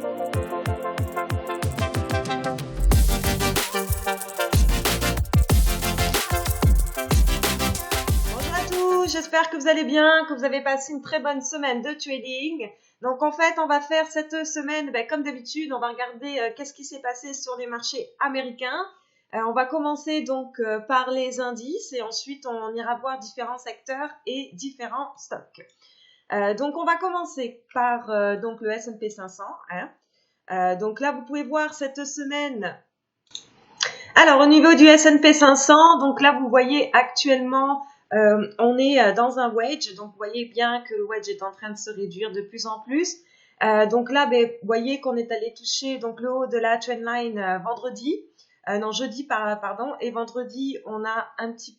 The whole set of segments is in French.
Bonjour à tous, j'espère que vous allez bien, que vous avez passé une très bonne semaine de trading. Donc en fait, on va faire cette semaine, comme d'habitude, on va regarder qu'est-ce qui s'est passé sur les marchés américains. On va commencer donc par les indices et ensuite on ira voir différents secteurs et différents stocks. Donc on va commencer par donc le S&P 500. Donc là, vous pouvez voir cette semaine. Alors au niveau du S&P 500, donc là vous voyez actuellement on est dans un wedge, donc vous voyez bien que le wedge est en train de se réduire de plus en plus. Donc là, vous voyez qu'on est allé toucher donc le haut de la trendline jeudi, pardon, et vendredi on a un petit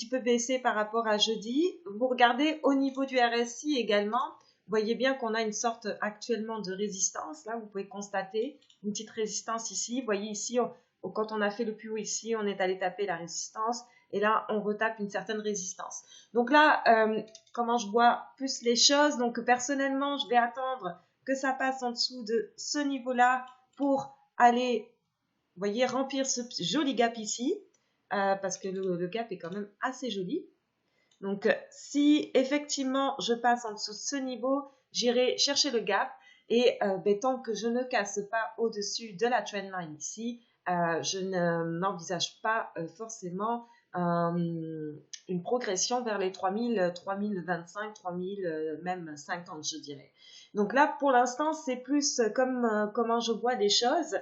peu baissé par rapport à jeudi. Vous regardez au niveau du RSI également, vous voyez bien qu'on a une sorte actuellement de résistance. Là, vous pouvez constater une petite résistance ici. Vous voyez ici, quand on a fait le plus haut ici, on est allé taper la résistance. Et là, on retape une certaine résistance. Donc là, comment je vois plus les choses? Donc personnellement, je vais attendre que ça passe en dessous de ce niveau-là pour aller, vous voyez, remplir ce joli gap ici. Parce que le gap est quand même assez joli. Donc si effectivement je passe en dessous de ce niveau, j'irai chercher le gap. Et tant que je ne casse pas au-dessus de la trendline ici, je n'envisage pas forcément une progression vers les 3000, 3025, 3000, même 50, je dirais. Donc là, pour l'instant, c'est plus comme comment je vois des choses.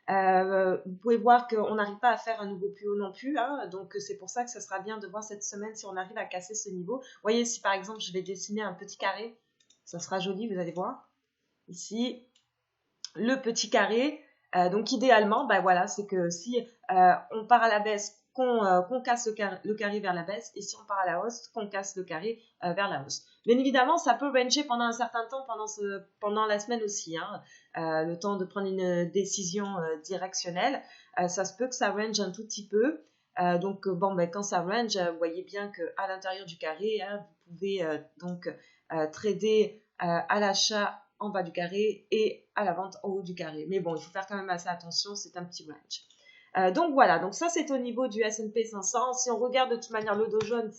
Vous pouvez voir qu'on n'arrive pas à faire un nouveau plus haut non plus, hein, donc c'est pour ça que ce sera bien de voir cette semaine si on arrive à casser ce niveau. Vous voyez, si par exemple je vais dessiner un petit carré, ça sera joli, vous allez voir. Ici, le petit carré. Donc idéalement, voilà, c'est que si on part à la baisse, qu'on casse le carré vers la baisse, et si on part à la hausse, qu'on casse le carré vers la hausse. Bien évidemment, ça peut ranger pendant un certain temps, pendant la semaine aussi, hein, le temps de prendre une décision directionnelle. Ça se peut que ça range un tout petit peu. Donc quand ça range, vous voyez bien qu'à l'intérieur du carré, hein, vous pouvez trader à l'achat en bas du carré et à la vente en haut du carré. Mais bon, il faut faire quand même assez attention, c'est un petit range. Donc voilà, donc ça c'est au niveau du S&P 500. Si on regarde de toute manière le Dow Jones,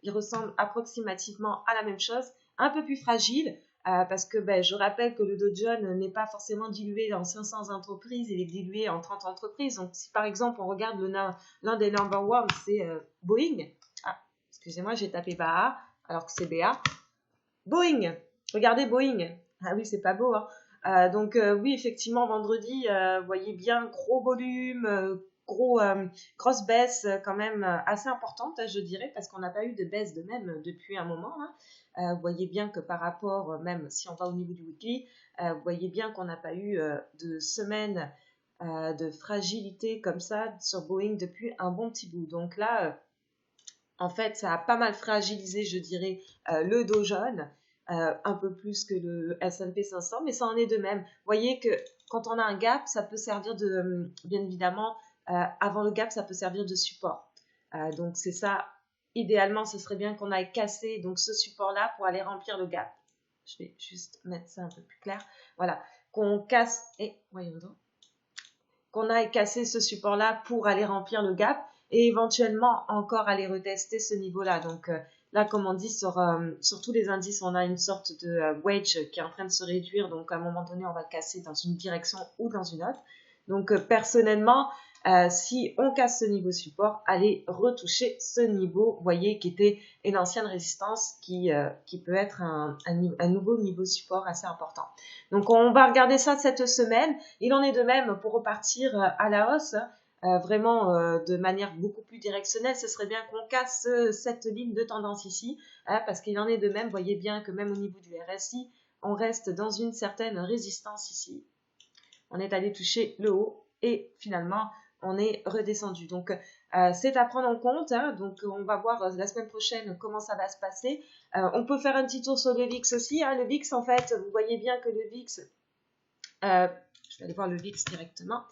il ressemble approximativement à la même chose, un peu plus fragile, parce que je rappelle que le Dow Jones n'est pas forcément dilué dans 500 entreprises, il est dilué en 30 entreprises. Donc si par exemple on regarde l'un des number one, c'est Boeing. Ah, excusez-moi, j'ai tapé BA alors que c'est BA. Boeing, regardez Boeing. Ah oui, c'est pas beau, hein. Donc oui, effectivement, vendredi, vous voyez bien, gros volume, grosse baisse quand même assez importante, je dirais, parce qu'on n'a pas eu de baisse de même depuis un moment. Hein. Vous voyez bien que par rapport, même si on va au niveau du weekly, vous voyez bien qu'on n'a pas eu de semaine de fragilité comme ça sur Boeing depuis un bon petit bout. Donc là, en fait, ça a pas mal fragilisé, je dirais, le Dow Jones. Un peu plus que le S&P 500, mais ça en est de même. Vous voyez que quand on a un gap, ça peut servir bien évidemment, avant le gap, ça peut servir de support. Donc c'est ça, idéalement, ce serait bien qu'on aille casser donc, ce support-là pour aller remplir le gap. Je vais juste mettre ça un peu plus clair. Voilà, qu'on casse, voyons donc, qu'on aille casser ce support-là pour aller remplir le gap et éventuellement encore aller retester ce niveau-là. Donc là, comme on dit, sur tous les indices, on a une sorte de wedge qui est en train de se réduire. Donc, à un moment donné, on va casser dans une direction ou dans une autre. Donc, personnellement, si on casse ce niveau support, allez retoucher ce niveau, vous voyez, qui était une ancienne résistance qui peut être un nouveau niveau support assez important. Donc, on va regarder ça cette semaine. Il en est de même pour repartir à la hausse. Vraiment de manière beaucoup plus directionnelle, ce serait bien qu'on casse cette ligne de tendance ici, hein, parce qu'il en est de même, vous voyez bien que même au niveau du RSI, on reste dans une certaine résistance ici. On est allé toucher le haut et finalement, on est redescendu. Donc, c'est à prendre en compte. Hein, donc, on va voir la semaine prochaine comment ça va se passer. On peut faire un petit tour sur le VIX aussi. Hein. Le VIX, en fait, vous voyez bien que le VIX, je vais aller voir le VIX directement.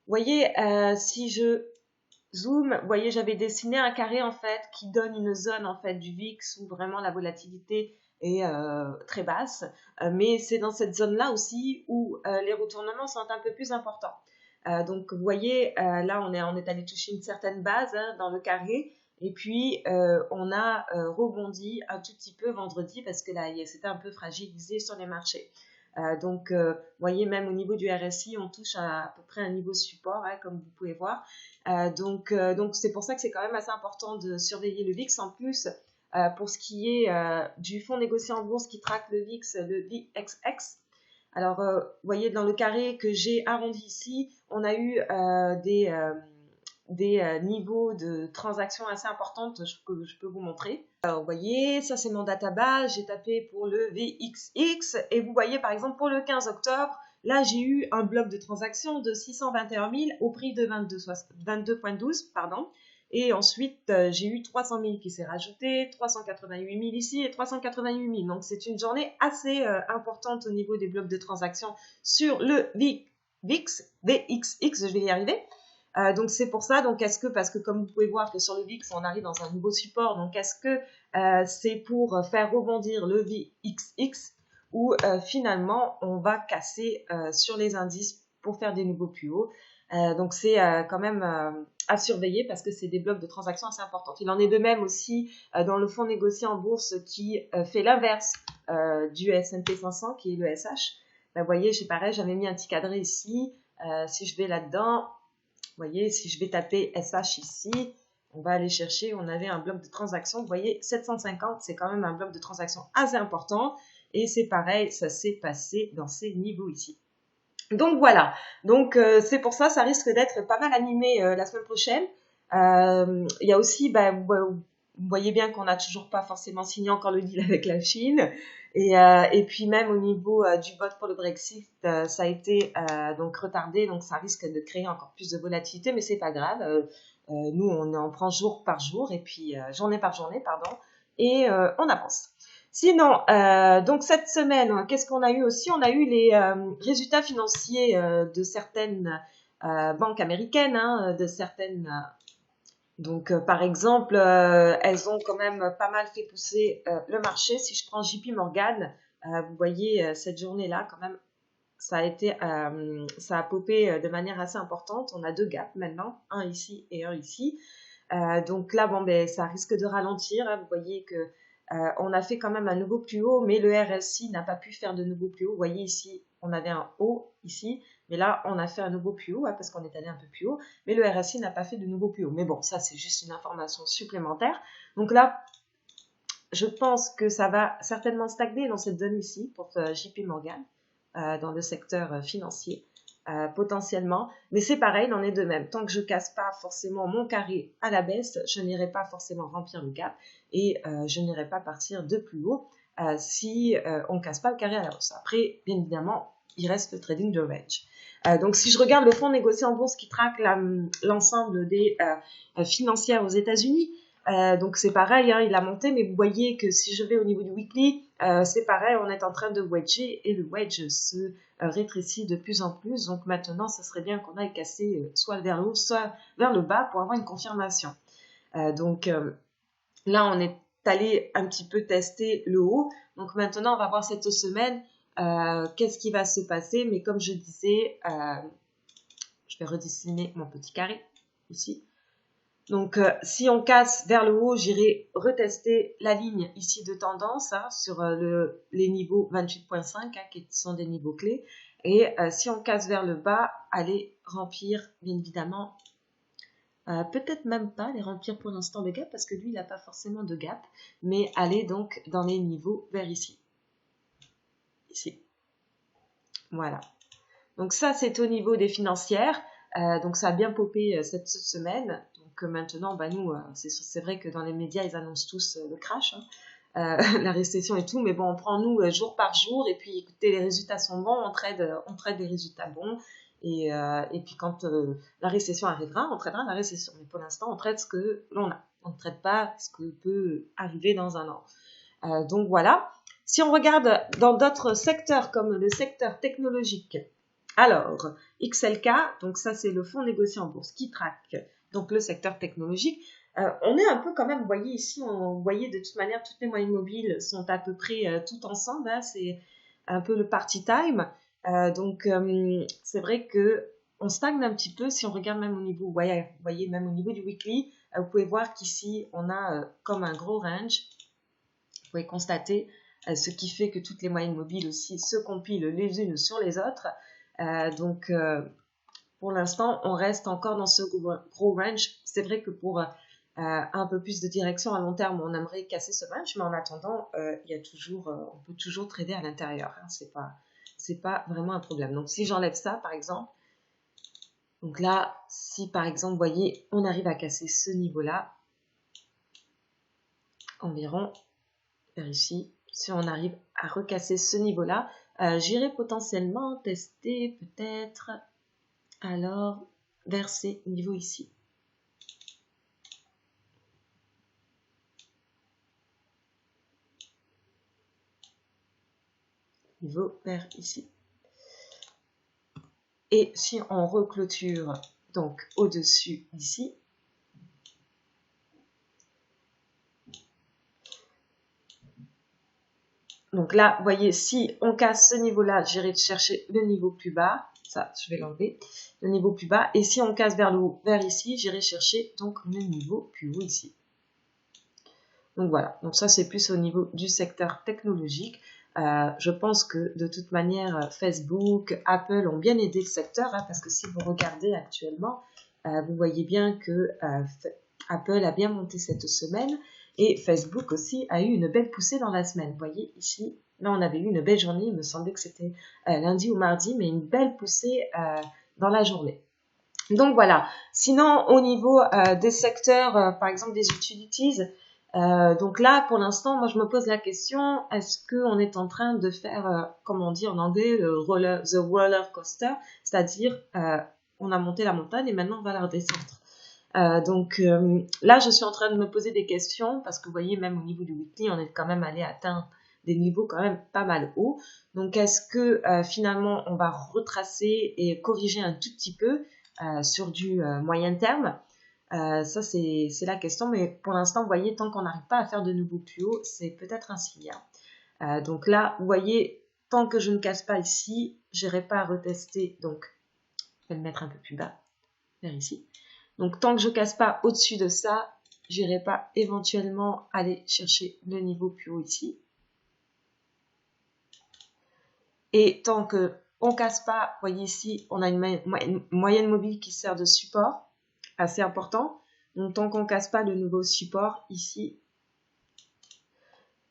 Vous voyez, si je zoom, vous voyez, j'avais dessiné un carré en fait qui donne une zone en fait du VIX où vraiment la volatilité et très basse, mais c'est dans cette zone-là aussi où les retournements sont un peu plus importants. Donc vous voyez, là on est allé toucher une certaine base hein, dans le carré, et puis on a rebondi un tout petit peu vendredi parce que là c'était un peu fragilisé sur les marchés. Donc, vous voyez, même au niveau du RSI, on touche à peu près un niveau support, hein, comme vous pouvez voir. Donc, c'est pour ça que c'est quand même assez important de surveiller le VIX. En plus, pour ce qui est du fonds négocié en bourse qui traque le VIX, le VXX. Alors, vous voyez, dans le carré que j'ai arrondi ici, on a eu des niveaux de transactions assez importantes que je peux vous montrer. Alors, vous voyez, ça c'est mon database, j'ai tapé pour le VXX et vous voyez par exemple pour le 15 octobre, là j'ai eu un bloc de transactions de 621 000 au prix de 22,12, pardon. Et ensuite, j'ai eu 300 000 qui s'est rajouté, 388 000 ici et 388 000. Donc, c'est une journée assez importante au niveau des blocs de transactions sur le VXX, je vais y arriver. Donc c'est pour ça, donc est-ce que, parce que comme vous pouvez voir que sur le VIX on arrive dans un nouveau support, donc est-ce que c'est pour faire rebondir le VXX ou finalement on va casser sur les indices pour faire des nouveaux plus hauts. Donc c'est quand même à surveiller parce que c'est des blocs de transactions assez importants. Il en est de même aussi dans le fonds négocié en bourse qui fait l'inverse du S&P 500 qui est le SH. Vous voyez, pareil, j'avais mis un petit cadré ici. Si je vais là-dedans, vous voyez, si je vais taper SH ici, on va aller chercher, on avait un bloc de transactions. Vous voyez, 750, c'est quand même un bloc de transactions assez important. Et c'est pareil, ça s'est passé dans ces niveaux ici. Donc voilà, donc c'est pour ça, ça risque d'être pas mal animé la semaine prochaine. Il y a aussi, vous voyez bien qu'on n'a toujours pas forcément signé encore le deal avec la Chine. Et puis même au niveau du vote pour le Brexit, ça a été donc retardé, donc ça risque de créer encore plus de volatilité, mais c'est pas grave. Nous, on en prend jour par jour, et puis journée par journée, pardon, et on avance. Sinon, donc cette semaine, qu'est-ce qu'on a eu aussi? On a eu les résultats financiers de certaines banques américaines, hein, de certaines. Donc, par exemple, elles ont quand même pas mal fait pousser le marché. Si je prends JP Morgan, vous voyez cette journée-là, quand même, ça a popé de manière assez importante. On a deux gaps maintenant, un ici et un ici. Donc là, bon, ça risque de ralentir. Hein. Vous voyez que on a fait quand même un nouveau plus haut, mais le RSI n'a pas pu faire de nouveau plus haut. Vous voyez ici, on avait un haut ici, mais là, on a fait un nouveau plus haut, hein, parce qu'on est allé un peu plus haut, mais le RSI n'a pas fait de nouveau plus haut. Mais bon, ça, c'est juste une information supplémentaire. Donc là, je pense que ça va certainement stagner dans cette zone ici, pour JP Morgan, dans le secteur financier. Potentiellement, mais c'est pareil, il en est de même. Tant que je casse pas forcément mon carré à la baisse, je n'irai pas forcément remplir le gap et je n'irai pas partir de plus haut si on casse pas le carré à la hausse. Après, bien évidemment, il reste le trading de range. Donc, si je regarde le fonds négocié en bourse qui traque l'ensemble des financières aux États-Unis, donc c'est pareil, hein, il a monté, mais vous voyez que si je vais au niveau du weekly, c'est pareil, on est en train de wedger et le wedge se rétrécit de plus en plus. Donc maintenant, ce serait bien qu'on aille casser soit vers le haut, soit vers le bas pour avoir une confirmation. Donc là, on est allé un petit peu tester le haut. Donc maintenant, on va voir cette semaine qu'est-ce qui va se passer. Mais comme je disais, je vais redessiner mon petit carré ici. Donc, si on casse vers le haut, j'irai retester la ligne ici de tendance hein, sur les niveaux 28.5 hein, qui sont des niveaux clés. Et si on casse vers le bas, allez remplir, bien évidemment, peut-être même pas les remplir pour l'instant de gap parce que lui, il n'a pas forcément de gap, mais aller donc dans les niveaux vers ici. Ici. Voilà. Donc ça, c'est au niveau des financières. Donc ça a bien popé cette semaine. Donc maintenant, nous, c'est vrai que dans les médias, ils annoncent tous le crash, hein, la récession et tout. Mais bon, on prend nous jour par jour. Et puis, écoutez, les résultats sont bons. On trade des résultats bons. Et puis, quand la récession arrivera, on tradera la récession. Mais pour l'instant, on trade ce que l'on a. On ne trade pas ce que peut arriver dans un an. Donc voilà. Si on regarde dans d'autres secteurs comme le secteur technologique, alors, XLK, donc ça c'est le fonds négocié en bourse qui traque donc le secteur technologique. On est un peu quand même, vous voyez ici, vous voyez de toute manière, toutes les moyennes mobiles sont à peu près toutes ensemble. Hein, c'est un peu le party time. Donc, c'est vrai que on stagne un petit peu si on regarde même au niveau, vous voyez même au niveau du weekly, vous pouvez voir qu'ici, on a comme un gros range. Vous pouvez constater ce qui fait que toutes les moyennes mobiles aussi se compilent les unes sur les autres. Donc, pour l'instant, on reste encore dans ce gros range. C'est vrai que pour un peu plus de direction à long terme, on aimerait casser ce range, mais en attendant, il y a toujours, on peut toujours trader à l'intérieur. Hein, c'est pas vraiment un problème. Donc, si j'enlève ça, par exemple, donc là, si par exemple, vous voyez, on arrive à casser ce niveau-là, environ vers ici, si on arrive à recasser ce niveau-là, j'irai potentiellement tester peut-être alors vers ces niveaux ici. Niveau vers ici. Et si on reclôture donc au-dessus ici, donc là, vous voyez, si on casse ce niveau-là, j'irai chercher le niveau plus bas. Ça, je vais l'enlever. Le niveau plus bas. Et si on casse vers le haut, vers ici, j'irai chercher donc le niveau plus haut ici. Donc voilà. Donc ça, c'est plus au niveau du secteur technologique. Je pense que de toute manière, Facebook, Apple ont bien aidé le secteur, hein, parce que si vous regardez actuellement, vous voyez bien que Apple a bien monté cette semaine et Facebook aussi a eu une belle poussée dans la semaine. Vous voyez ici, là on avait eu une belle journée, il me semblait que c'était lundi ou mardi, mais une belle poussée dans la journée. Donc voilà. Sinon, au niveau des secteurs, par exemple des utilities, donc là, pour l'instant, moi je me pose la question, est-ce qu'on est en train de faire, comme on dit en anglais, the roller coaster, c'est-à-dire on a monté la montagne et maintenant on va la redescendre. Donc là, je suis en train de me poser des questions parce que vous voyez, même au niveau du weekly, on est quand même allé atteindre des niveaux quand même pas mal hauts. Donc est-ce que finalement on va retracer et corriger un tout petit peu sur du moyen terme? Ça, c'est la question, mais pour l'instant, vous voyez, tant qu'on n'arrive pas à faire de nouveaux plus hauts, c'est peut-être un signe. Donc là, vous voyez, tant que je ne casse pas ici, je n'irai pas à retester. Donc, je vais le mettre un peu plus bas, vers ici. Donc, tant que je ne casse pas au-dessus de ça, je n'irai pas éventuellement aller chercher le niveau plus haut ici. Et tant que on ne casse pas, vous voyez ici, on a une moyenne mobile qui sert de support, assez important. Donc, tant qu'on ne casse pas le nouveau support ici,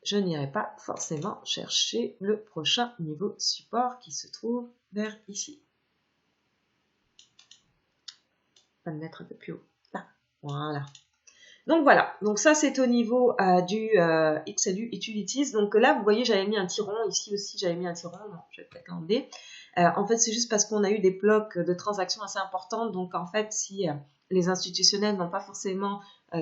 je n'irai pas forcément chercher le prochain niveau support qui se trouve vers ici. On va le mettre un peu plus haut. Là, voilà. Donc voilà, donc ça c'est au niveau du XLU Utilities. Donc là, vous voyez, j'avais mis un tiron. Ici aussi, j'avais mis un tiron. Non, je vais peut-être l'enlever. En fait, c'est juste parce qu'on a eu des blocs de transactions assez importantes. Donc en fait, si les institutionnels n'ont pas forcément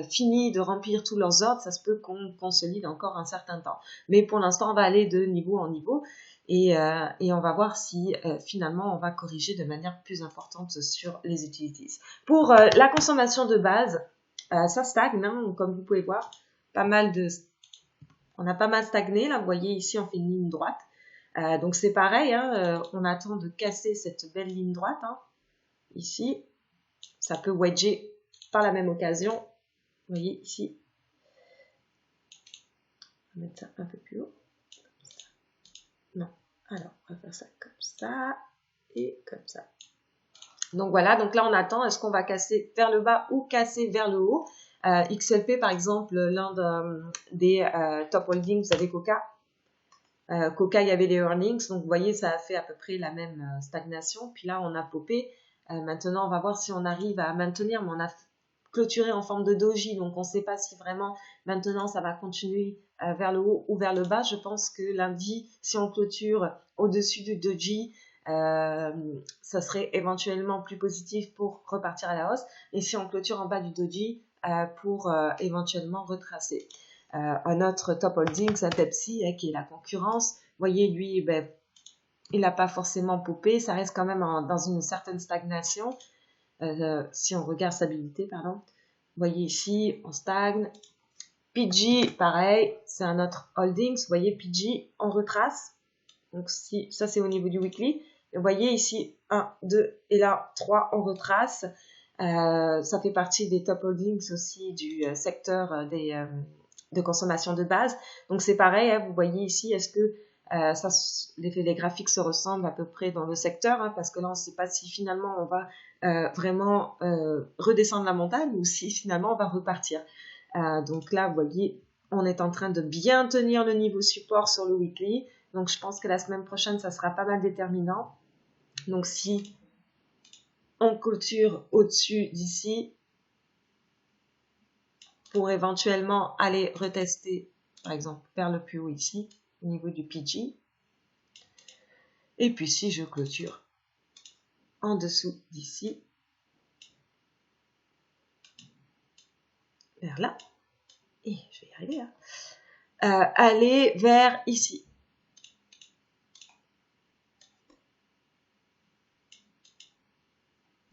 fini de remplir tous leurs ordres, ça se peut qu'on consolide encore un certain temps. Mais pour l'instant, on va aller de niveau en niveau. Et on va voir si finalement on va corriger de manière plus importante sur les utilities. Pour la consommation de base, ça stagne, hein, comme vous pouvez voir. On a pas mal stagné. Là, vous voyez ici, on fait une ligne droite. Donc c'est pareil, hein, on attend de casser cette belle ligne droite. Hein. Ici, ça peut wedger par la même occasion. Vous voyez ici. On va mettre ça un peu plus haut. Non. Alors, on va faire ça comme ça et comme ça. Donc voilà, donc là on attend, est-ce qu'on va casser vers le bas ou casser vers le haut? XLP par exemple, l'un des top holdings, vous avez Coca. Coca, il y avait les earnings, donc vous voyez, ça a fait à peu près la même stagnation. Puis là, on a popé. Maintenant, on va voir si on arrive à maintenir, mais on a clôturé en forme de doji, donc on ne sait pas si vraiment maintenant ça va continuer vers le haut ou vers le bas. Je pense que lundi, si on clôture au-dessus du doji, ça serait éventuellement plus positif pour repartir à la hausse. Et si on clôture en bas du doji, pour éventuellement retracer. Un autre top holding, c'est un Pepsi, qui est la concurrence. Vous voyez, lui, ben, il n'a pas forcément popé, ça reste quand même dans une certaine stagnation, si on regarde stabilité, pardon. voyez ici, on stagne. PG, pareil, c'est un autre holdings. Vous voyez, PG, on retrace. Donc, si, ça, c'est au niveau du weekly. Et vous voyez ici, 1, 2, et là, 3, on retrace. Ça fait partie des top holdings aussi du secteur de consommation de base. Donc, c'est pareil, hein, vous voyez ici, est-ce que les graphiques se ressemblent à peu près dans le secteur, hein, parce que là, on ne sait pas si finalement on va vraiment redescendre la montagne ou si finalement on va repartir. Donc là, vous voyez, on est en train de bien tenir le niveau support sur le weekly. Donc, je pense que la semaine prochaine, ça sera pas mal déterminant. Donc, si on clôture au-dessus d'ici, pour éventuellement aller retester, par exemple, vers le plus haut ici, au niveau du PG. Et puis, si je clôture en dessous d'ici, vers là, et je vais y arriver, hein, aller vers ici.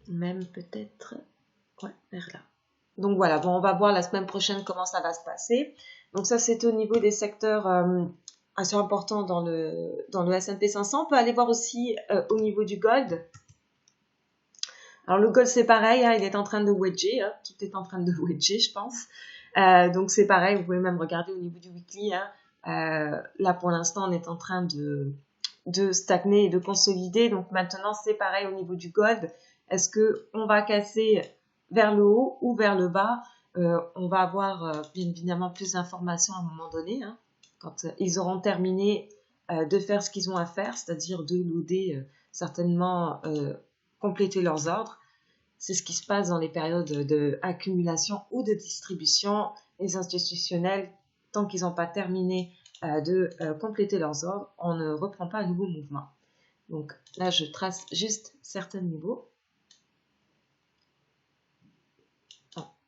Même peut-être, ouais, vers là. Donc voilà, bon, on va voir la semaine prochaine comment ça va se passer. Donc ça, c'est au niveau des secteurs assez importants dans le S&P 500. On peut aller voir aussi au niveau du gold. Alors le gold, c'est pareil, hein, il est en train de wedger, hein, tout est en train de wedger, je pense. Donc c'est pareil, vous pouvez même regarder au niveau du weekly. Hein, là, pour l'instant, on est en train de stagner et de consolider. Donc maintenant, c'est pareil au niveau du gold. Est-ce qu'on va casser vers le haut ou vers le bas? On va avoir bien évidemment plus d'informations à un moment donné, hein, quand ils auront terminé de faire ce qu'ils ont à faire, c'est-à-dire de loader certainement, compléter leurs ordres. C'est ce qui se passe dans les périodes d'accumulation ou de distribution. Les institutionnels, tant qu'ils n'ont pas terminé de compléter leurs ordres, on ne reprend pas un nouveau mouvement. Donc là, je trace juste certains niveaux.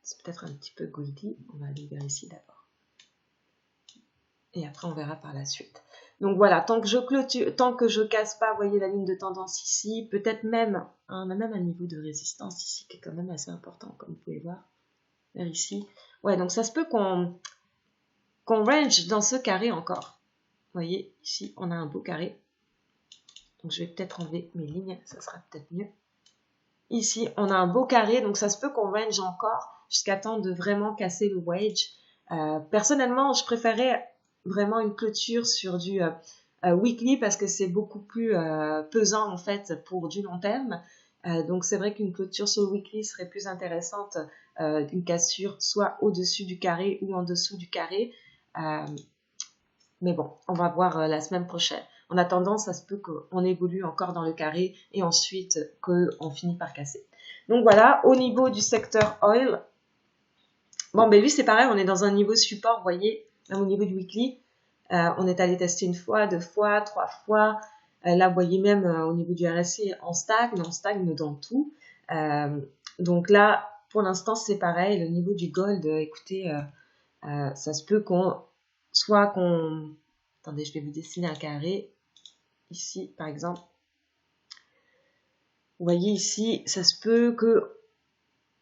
C'est peut-être un petit peu greedy. On va aller vers ici d'abord. Et après, on verra par la suite. Donc voilà, tant que je casse pas, vous voyez la ligne de tendance ici, peut-être même, on a même un niveau de résistance ici qui est quand même assez important, comme vous pouvez voir, vers ici. Ouais, donc ça se peut qu'on range dans ce carré encore. Vous voyez, ici, on a un beau carré. Donc je vais peut-être enlever mes lignes, ça sera peut-être mieux. Ici, on a un beau carré, donc ça se peut qu'on range encore jusqu'à temps de vraiment casser le wedge. Personnellement, je préférais vraiment une clôture sur du weekly parce que c'est beaucoup plus pesant en fait pour du long terme. Donc c'est vrai qu'une clôture sur le weekly serait plus intéressante d'une cassure soit au-dessus du carré ou en dessous du carré. Mais bon, on va voir la semaine prochaine. En attendant, ça se peut qu'on évolue encore dans le carré et ensuite qu'on finit par casser. Donc voilà, au niveau du secteur oil, bon, ben lui c'est pareil, on est dans un niveau support, vous voyez, même au niveau du weekly. On est allé tester une fois, 2 fois, 3 fois. Là, vous voyez même au niveau du RSI, on stagne dans tout. Donc là, pour l'instant, c'est pareil. Le niveau du gold, écoutez, ça se peut qu'on... Attendez, je vais vous dessiner un carré. Ici, par exemple. Vous voyez ici, ça se peut que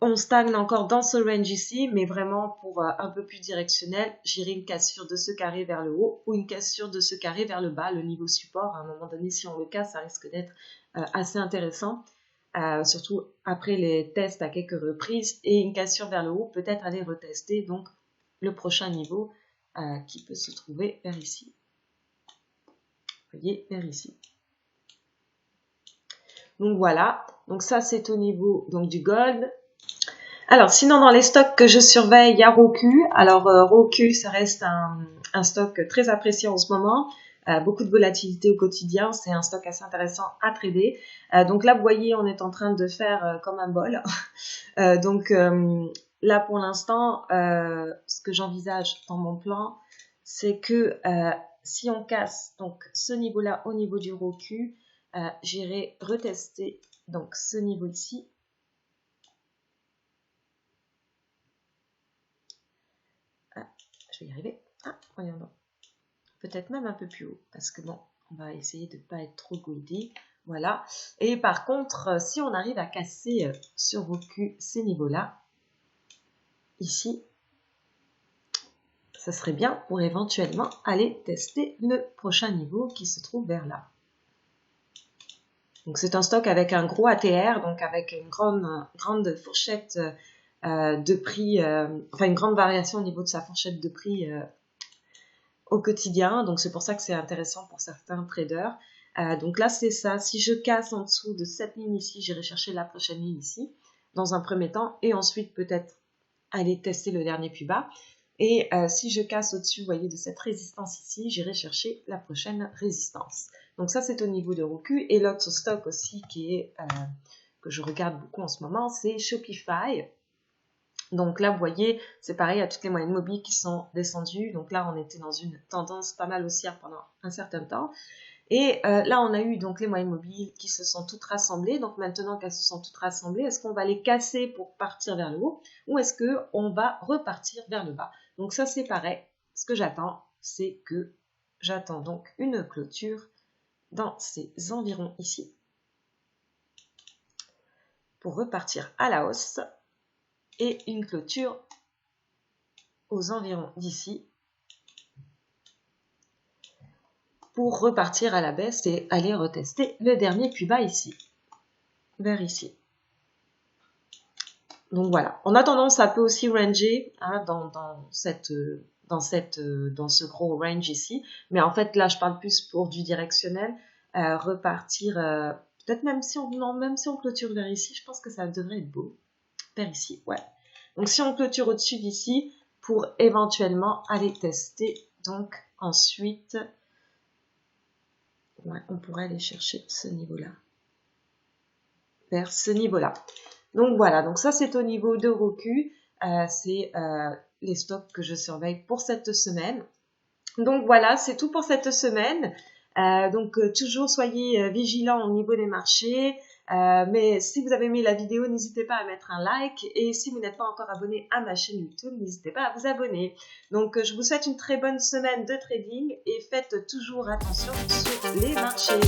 on stagne encore dans ce range ici, mais vraiment pour un peu plus directionnel, j'irai une cassure de ce carré vers le haut ou une cassure de ce carré vers le bas, le niveau support. À un moment donné, si on le casse, ça risque d'être assez intéressant, surtout après les tests à quelques reprises, et une cassure vers le haut, peut-être aller retester donc le prochain niveau qui peut se trouver vers ici. Vous voyez, vers ici. Donc voilà, donc ça c'est au niveau donc, du gold. Alors, sinon, dans les stocks que je surveille, il y a Roku. Alors, Roku, ça reste un stock très apprécié en ce moment. Beaucoup de volatilité au quotidien. C'est un stock assez intéressant à trader. Donc là, vous voyez, on est en train de faire comme un bol. Donc là, pour l'instant, ce que j'envisage dans mon plan, c'est que si on casse donc ce niveau-là au niveau du Roku, j'irai retester donc ce niveau ici. Je vais y arriver. Ah, voyons donc. Peut-être même un peu plus haut, parce que bon, on va essayer de ne pas être trop greedy. Voilà. Et par contre, si on arrive à casser sur vos culs ces niveaux-là, ici, ça serait bien pour éventuellement aller tester le prochain niveau qui se trouve vers là. Donc c'est un stock avec un gros ATR, donc avec une grande fourchette de prix, enfin une grande variation au niveau de sa fourchette de prix au quotidien. Donc c'est pour ça que c'est intéressant pour certains traders. Donc là c'est ça, si je casse en dessous de cette ligne ici, j'irai chercher la prochaine ligne ici, dans un premier temps, et ensuite peut-être aller tester le dernier plus bas. Et si je casse au-dessus, vous voyez, de cette résistance ici, j'irai chercher la prochaine résistance. Donc ça, c'est au niveau de Roku. Et l'autre stock aussi qui est que je regarde beaucoup en ce moment, c'est Shopify. Donc là, vous voyez, c'est pareil à toutes les moyennes mobiles qui sont descendues. Donc là, on était dans une tendance pas mal haussière pendant un certain temps. Et là, on a eu donc les moyennes mobiles qui se sont toutes rassemblées. Donc maintenant qu'elles se sont toutes rassemblées, est-ce qu'on va les casser pour partir vers le haut ou est-ce qu'on va repartir vers le bas? Donc ça, c'est pareil. Ce que j'attends, c'est que j'attends donc une clôture dans ces environs ici pour repartir à la hausse et une clôture aux environs d'ici pour repartir à la baisse et aller retester le dernier plus bas ici, vers ici. Donc voilà, en attendant, ça peut aussi ranger hein, dans ce gros range ici, mais en fait là je parle plus pour du directionnel, repartir, peut-être même si on clôture vers ici, je pense que ça devrait être beau, vers ici, ouais. Donc si on clôture au-dessus d'ici, pour éventuellement aller tester, donc ensuite, ouais, on pourrait aller chercher ce niveau-là, vers ce niveau-là. Donc voilà, donc ça c'est au niveau de Roku, c'est les stocks que je surveille pour cette semaine. Donc voilà, c'est tout pour cette semaine. Toujours soyez vigilants au niveau des marchés. Mais si vous avez aimé la vidéo, n'hésitez pas à mettre un like. Et si vous n'êtes pas encore abonné à ma chaîne YouTube, n'hésitez pas à vous abonner. Donc je vous souhaite une très bonne semaine de trading et faites toujours attention sur les marchés.